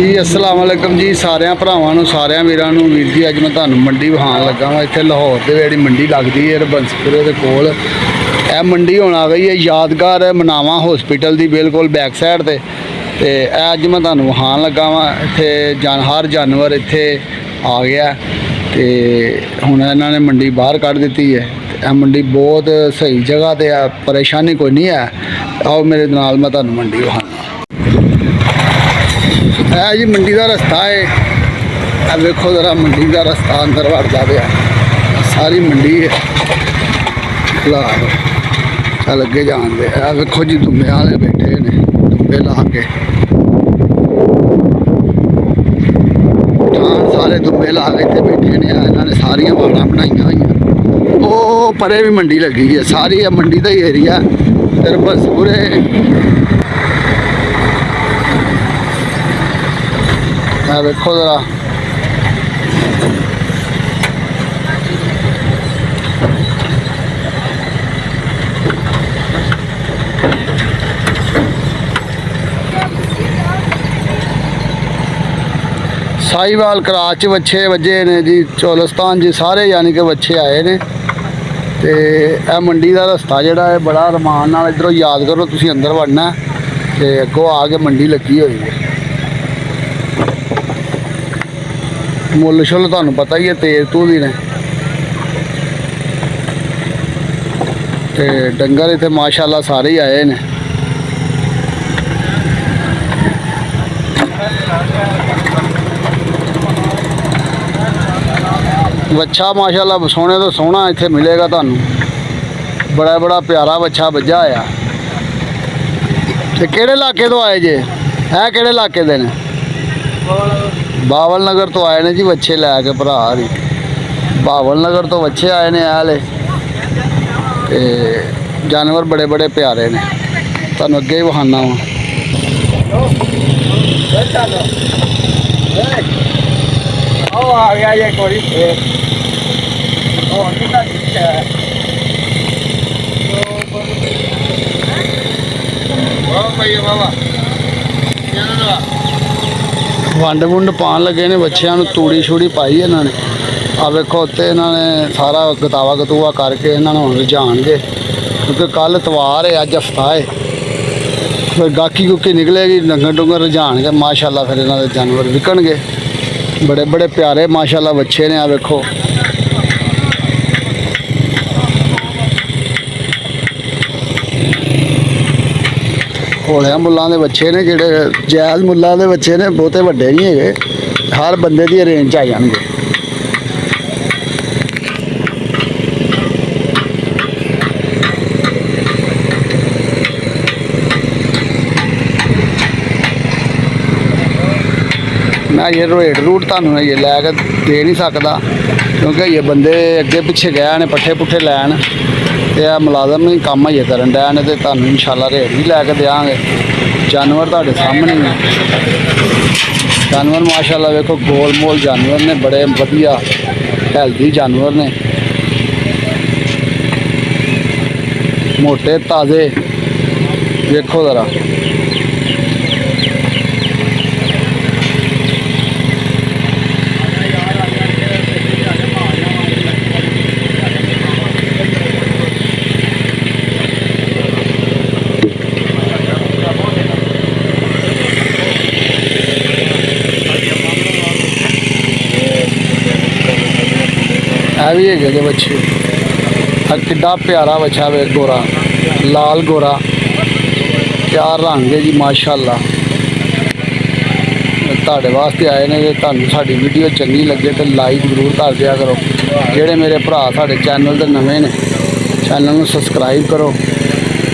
जी अस्सलाम वालेकुम जी सारे भरावां नूं सारे वीरां नूं। वीर जी अज मैं तुहानूं मंडी विखाण लगा वां। इत्थे लाहौर दे जिहड़ी मंडी लगदी है बंसपुरे दे कोल यह मंडी हुण आ गई है यादगार मनावा हॉस्पिटल दी बिल्कुल बैक साइड ते अज मैं तुहानूं विखाण लगा वां। इत्थे हर जानवर इत्थे आ गया ते हुण इन्हां ने मंडी बाहर कढ़ दित्ती है। यह मंडी बहुत सही जगह ते है, परेशानी कोई नहीं है। आओ मेरे नाल मैं तुहानूं मंडी विखाना। है जी मंडी का रस्ता है, देखो जरा मंडी का रस्ता अंदर वड़ता पाया, सारी मंडी है फिलहाल चल अगे जान दे। देखो जी दुम्बे वाले बैठे ने, दुम्बे ला के सारे दुम्बे ला के इतने बैठे ने। इन्होंने सारिया वाड़ा बनाई हुई, वो परे भी मंडी लगी है, सारी मंडी का ही एरिया फिर बस पूरे देखो जरा साहिवाल कराच बच्चे वजे ने जी, चोलस्तान जी सारे यानी कि बच्चे आए ने। तो यह मंडी का रस्ता जोड़ा है बड़ा रमान नाल इधरों याद करो तुसीं अंदर वड़ना तो अगों आके मंडी लगी हुई है। मुल शुल तुहानूं पता ही है तेज तूदी ने ते डंगर इत्थे माशाअल्लाह सारे ही आए ने। बच्चा माशाअल्लाह सोने तो सोहना इत्थे मिलेगा तुहानूं, बड़ा बड़ा प्यारा बच्चा वज्जा आया। ते किहड़े इलाके तो आए जे? है किहड़े इलाके दे ने? बावल नगर तो आए ने जी बच्चे लैके भरा हरी। बावल नगर तो बच्चे आए ने आले ते जानवर बड़े बड़े प्यारे ने, तुहानूं अगे ही विखाना वा। आ गया ये कोई वंड वुंड पान लगे ने बच्चों को, तूड़ी शूड़ी पाई इन्होंने। आ वेखो उत्ते इन्होंने सारा गतावा गतूवा करके इन्होंने हुण जाणगे, क्योंकि कल इतवार है अज हफ्ता है, फिर गाकी गुकी निकलेगी डंगर डुंगर रजान के माशाअल्लाह, फिर इन्हों के जानवर विकणगे। बड़े बड़े प्यारे माशाअल्लाह बच्चे ने। आ वेखो होलिया मुल्लां दे बच्चे ने, जेडे जायज़ मुल्लां दे बच्चे ने, बहुते वड्डे नहीं है, हर बंदे दी रेंज आ जाएंगे। मैं ये रेट रूट तुहानूं ये लैके दे नहीं सकता, क्योंकि ये बंदे अगे पिछे गए ने पट्ठे पुट्ठे लैन, तो यह मुलाजम ही काम ये करन डे ने, तो तुहानूं इंशाअल्लाह रेट भी लैके देंगे। जानवर तुहाडे सामने ही जानवर माशाअल्लाह वेखो गोल मोल जानवर ने, बड़े वधिया हेल्दी जानवर ने, मोटे ताज़े। देखो ज़रा भी है बच्चे, किड्डा प्यारा बच्चा वे, गोरा लाल गोरा चार रंग है जी माशाअल्लाह। तुहाडे वास्ते आए ने, जे तुहानूं साडी वीडियो चंगी लगे तो लाइक जरूर कर दिया करो। जेडे मेरे भरा साडे चैनल दे नवे ने, चैनल नूं सबसक्राइब करो,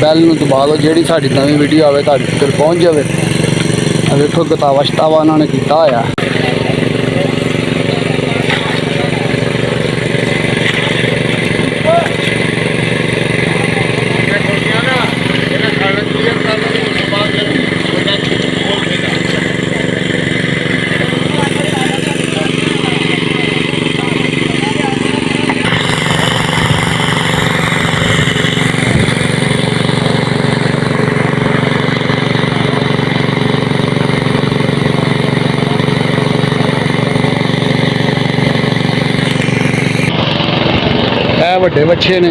बैल नूं दबा दो, जेड़ी साडी नवी वीडियो आवे तुहाडे तक पहुँच जाए। देखो गतावा शतावा उन्होंने किया होया। ਵੱਡੇ ਬੱਚੇ ਨੇ,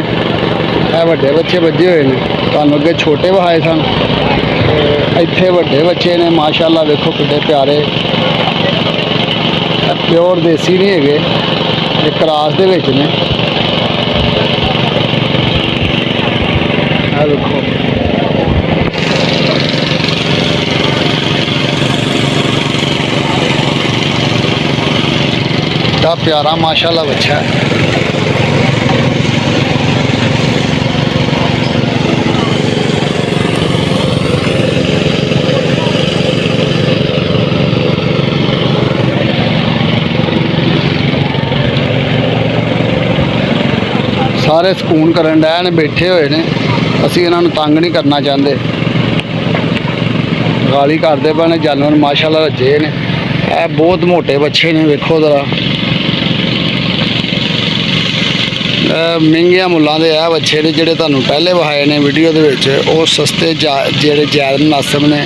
ਇਹ ਵੱਡੇ ਬੱਚੇ ਵੱਜੇ ਹੋਏ ਨੇ। ਤੁਹਾਨੂੰ ਅੱਗੇ ਛੋਟੇ ਵਹਾਏ ਸਨ, ਤੇ ਇੱਥੇ ਵੱਡੇ ਬੱਚੇ ਨੇ। ਮਾਸ਼ਾਅੱਲਾ ਵੇਖੋ ਕਿੱਡੇ ਪਿਆਰੇ, ਪਿਓਰ ਦੇਸੀ ਨਹੀਂ ਹੈਗੇ, ਇਹ ਕਰਾਸ ਦੇ ਵਿੱਚ ਨੇ। ਇਹ ਵੇਖੋ ਦਾ ਪਿਆਰਾ ਮਾਸ਼ਾਅੱਲਾ ਬੱਚਾ ਹੈ। ਸਾਰੇ ਸਕੂਨ ਕਰਨ ਡਏ ਨੇ, ਬੈਠੇ ਹੋਏ ਨੇ। ਅਸੀਂ ਇਹਨਾਂ ਨੂੰ ਤੰਗ ਨਹੀਂ ਕਰਨਾ ਚਾਹੁੰਦੇ। ਗਾਲੀ ਕਰਦੇ ਪਏ ਨੇ, ਜਾਨਵਰ ਮਾਸ਼ਾਅੱਲਾ ਰੱਜੇ ਨੇ। ਇਹ ਬਹੁਤ ਮੋਟੇ ਬੱਚੇ ਨੇ, ਵੇਖੋ ਜ਼ਰਾ। ਮਹਿੰਗਿਆਂ ਮੁੱਲਾਂ ਦੇ ਇਹ ਬੱਚੇ ਨੇ ਜਿਹੜੇ ਤੁਹਾਨੂੰ ਪਹਿਲੇ ਵਿਖਾਏ ਨੇ ਵੀਡੀਓ ਦੇ ਵਿੱਚ। ਉਹ ਸਸਤੇ ਜਿਹੜੇ ਜਾਇਜ਼ ਮੁਨਾਸਬ ਨੇ,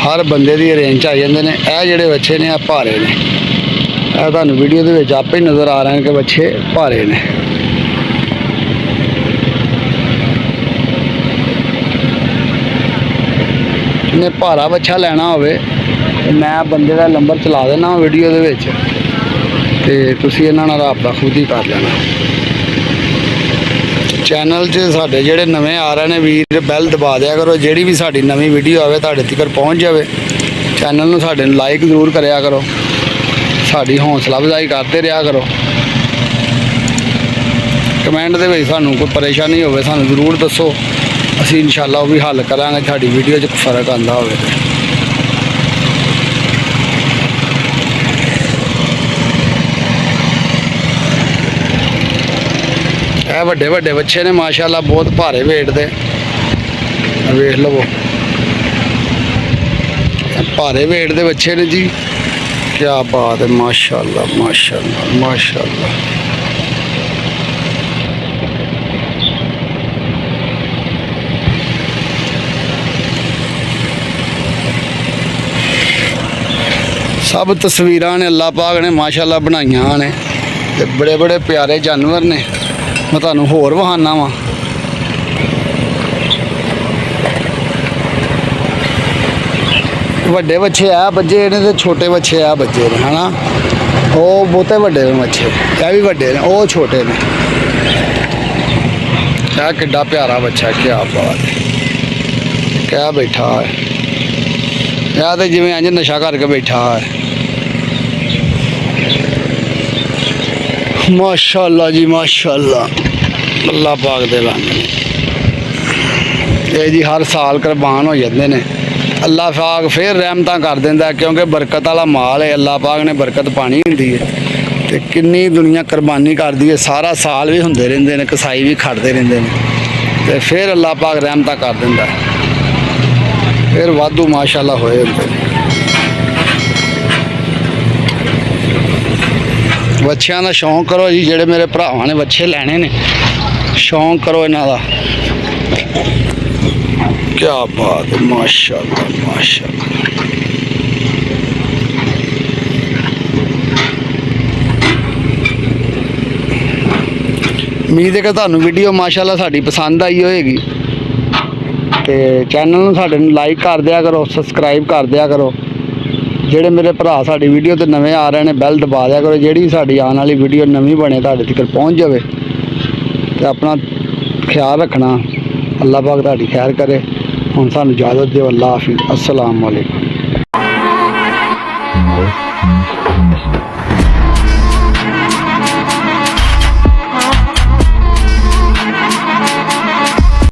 ਹਰ ਬੰਦੇ ਦੀ ਰੇਂਜ 'ਚ ਆ ਜਾਂਦੇ ਨੇ। ਇਹ ਜਿਹੜੇ ਬੱਚੇ ਨੇ ਇਹ ਭਾਰੇ ਨੇ। ਇਹ ਤੁਹਾਨੂੰ ਵੀਡੀਓ ਦੇ ਵਿੱਚ ਆਪੇ ਹੀ ਨਜ਼ਰ ਆ ਰਹੇ ਨੇ ਕਿ ਬੱਚੇ ਭਾਰੇ ਨੇ। ਨੇ ਭਾਰਾ ਬੱਚਾ ਲੈਣਾ ਹੋਵੇ ਤੇ ਮੈਂ ਬੰਦੇ ਦਾ ਨੰਬਰ ਚਲਾ ਦੇਣਾ ਵੀਡੀਓ ਦੇ ਵਿੱਚ, ਤੇ ਤੁਸੀਂ ਇਹਨਾਂ ਨਾਲ ਰਾਬਤਾ ਖੁਦ ਹੀ ਕਰ ਲੈਣਾ। ਚੈਨਲ 'ਚ ਸਾਡੇ ਜਿਹੜੇ ਨਵੇਂ ਆ ਰਹੇ ਨੇ ਵੀਰ, ਬੈਲ ਦਬਾ ਦਿਆ ਕਰੋ। ਜਿਹੜੀ ਵੀ ਸਾਡੀ ਨਵੀਂ ਵੀਡੀਓ ਆਵੇ ਤੁਹਾਡੇ ਤੱਕ ਪਹੁੰਚ ਜਾਵੇ। ਚੈਨਲ ਨੂੰ ਸਾਡੇ ਨੂੰ ਲਾਈਕ ਜ਼ਰੂਰ ਕਰਿਆ ਕਰੋ, ਸਾਡੀ ਹੌਸਲਾ ਅਫਜ਼ਾਈ ਕਰਦੇ ਰਿਹਾ ਕਰੋ। ਕਮੈਂਟ ਦੇ ਵਿੱਚ ਸਾਨੂੰ ਕੋਈ ਪਰੇਸ਼ਾਨੀ ਹੋਵੇ ਸਾਨੂੰ ਜ਼ਰੂਰ ਦੱਸੋ, ਅਸੀਂ ਇਨਸ਼ਾਅੱਲਾ ਉਹ ਵੀ ਹੱਲ ਕਰਾਂਗੇ। ਸਾਡੀ ਵੀਡੀਓ 'ਚ ਫਰਕ ਆਉਂਦਾ ਹੋਵੇ। ਇਹ ਵੱਡੇ ਵੱਡੇ ਬੱਚੇ ਨੇ ਮਾਸ਼ਾਅੱਲਾ, ਬਹੁਤ ਭਾਰੇ ਵੇਟ ਦੇ। ਵੇਖ ਲਵੋ, ਭਾਰੇ ਵੇਟ ਦੇ ਬੱਚੇ ਨੇ ਜੀ। ਕੀ ਬਾਤ ਹੈ, ਮਾਸ਼ਾਅੱਲਾ ਮਾਸ਼ਾਅੱਲਾ ਮਾਸ਼ਾਅੱਲਾ। ਸਭ ਤਸਵੀਰਾਂ ਨੇ ਅੱਲਾਹ ਪਾਕ ਨੇ ਮਾਸ਼ਾਅੱਲਾ ਬਣਾਈਆਂ ਨੇ, ਤੇ ਬੜੇ ਬੜੇ ਪਿਆਰੇ ਜਾਨਵਰ ਨੇ। ਮੈਂ ਤੁਹਾਨੂੰ ਹੋਰ ਵਿਖਾਉਣਾ ਵਾਂ। ਵੱਡੇ ਬੱਚੇ ਆ ਬੱਜੇ ਨੇ ਤੇ ਛੋਟੇ ਬੱਚੇ ਆ ਬੱਜੇ ਨੇ, ਹੈ ਨਾ। ਉਹ ਬਹੁਤੇ ਵੱਡੇ ਨੇ ਬੱਚੇ, ਇਹ ਵੀ ਵੱਡੇ ਨੇ, ਉਹ ਛੋਟੇ ਨੇ। ਇਹ ਕਿੱਡਾ ਪਿਆਰਾ ਬੱਚਾ, ਕੀ ਬਾਤ ਹੈ। ਕਿਆ ਬੈਠਾ ਹੈ, ਇਹ ਤਾਂ ਜਿਵੇਂ ਇੰਝ ਨਸ਼ਾ ਕਰਕੇ ਬੈਠਾ ਹੈ। ਮਾਸ਼ਾਅੱਲਾ ਜੀ ਮਾਸ਼ਾਅੱਲਾ, ਅੱਲਾਹ ਪਾਕ ਦੇ ਬਣ। ਇਹ ਜੀ ਹਰ ਸਾਲ ਕੁਰਬਾਨ ਹੋ ਜਾਂਦੇ ਨੇ। ਅੱਲਾਹ ਪਾਕ ਫਿਰ ਰਹਿਮਤਾਂ ਕਰ ਦਿੰਦਾ, ਕਿਉਂਕਿ ਬਰਕਤ ਵਾਲਾ ਮਾਲ ਹੈ। ਅੱਲਾਹ ਪਾਕ ਨੇ ਬਰਕਤ ਪਾਣੀ ਹੁੰਦੀ ਹੈ, ਤੇ ਕਿੰਨੀ ਦੁਨੀਆ ਕੁਰਬਾਨੀ ਕਰਦੀ ਹੈ। ਸਾਰਾ ਸਾਲ ਵੀ ਹੁੰਦੇ ਰਹਿੰਦੇ ਨੇ, ਕਸਾਈ ਵੀ ਖੜਦੇ ਰਹਿੰਦੇ ਨੇ, ਤੇ ਫਿਰ ਅੱਲਾਹ ਪਾਕ ਰਹਿਮਤਾਂ ਕਰ ਦਿੰਦਾ, ਫਿਰ ਵਾਧੂ ਮਾਸ਼ਾਅੱਲਾ ਹੋਏ ਹੁੰਦੇ ਨੇ। ਬੱਚਿਆਂ ਦਾ ਸ਼ੌਂਕ ਕਰੋ ਜੀ, ਜਿਹੜੇ ਮੇਰੇ ਭਰਾਵਾਂ ਨੇ ਬੱਚੇ ਲੈਣੇ ਨੇ, ਸ਼ੌਂਕ ਕਰੋ ਇਹਨਾਂ ਦਾ। ਕੀ ਬਾਤ ਹੈ, ਮਾਸ਼ਾਅੱਲਾ ਮਾਸ਼ਾਅੱਲਾ। ਉਮੀਦ ਹੈ ਕਿ ਤੁਹਾਨੂੰ ਵੀਡੀਓ ਮਾਸ਼ਾਅੱਲਾ ਸਾਡੀ ਪਸੰਦ ਆਈ ਹੋਏਗੀ, ਤੇ ਚੈਨਲ ਨੂੰ ਸਾਡੇ ਨੂੰ ਲਾਈਕ ਕਰ ਦਿਆ ਕਰੋ, ਸਬਸਕ੍ਰਾਈਬ ਕਰ ਦਿਆ ਕਰੋ। ਜਿਹੜੇ ਮੇਰੇ ਭਰਾ ਸਾਡੀ ਵੀਡੀਓ ਤੇ ਨਵੇਂ ਆ ਰਹੇ ਨੇ, ਬੈਲ ਦਬਾ ਦਿਆ ਕਰੋ, ਜਿਹੜੀ ਸਾਡੀ ਆਉਣ ਵਾਲੀ ਵੀਡੀਓ ਨਵੀਂ ਬਣੇ ਤੁਹਾਡੇ ਤੱਕ ਪਹੁੰਚ ਜਾਵੇ। ਤੇ ਆਪਣਾ ਖਿਆਲ ਰੱਖਣਾ, ਅੱਲਾਹ ਪਾਕ ਤੁਹਾਡੀ ਖੈਰ ਕਰੇ। ਹੁਣ ਸਾਨੂੰ ਇਜਾਜ਼ਤ ਦਿਓ, ਅੱਲਾਹ ਹਾਫਿਜ਼, अस्सलाम वालेकुम।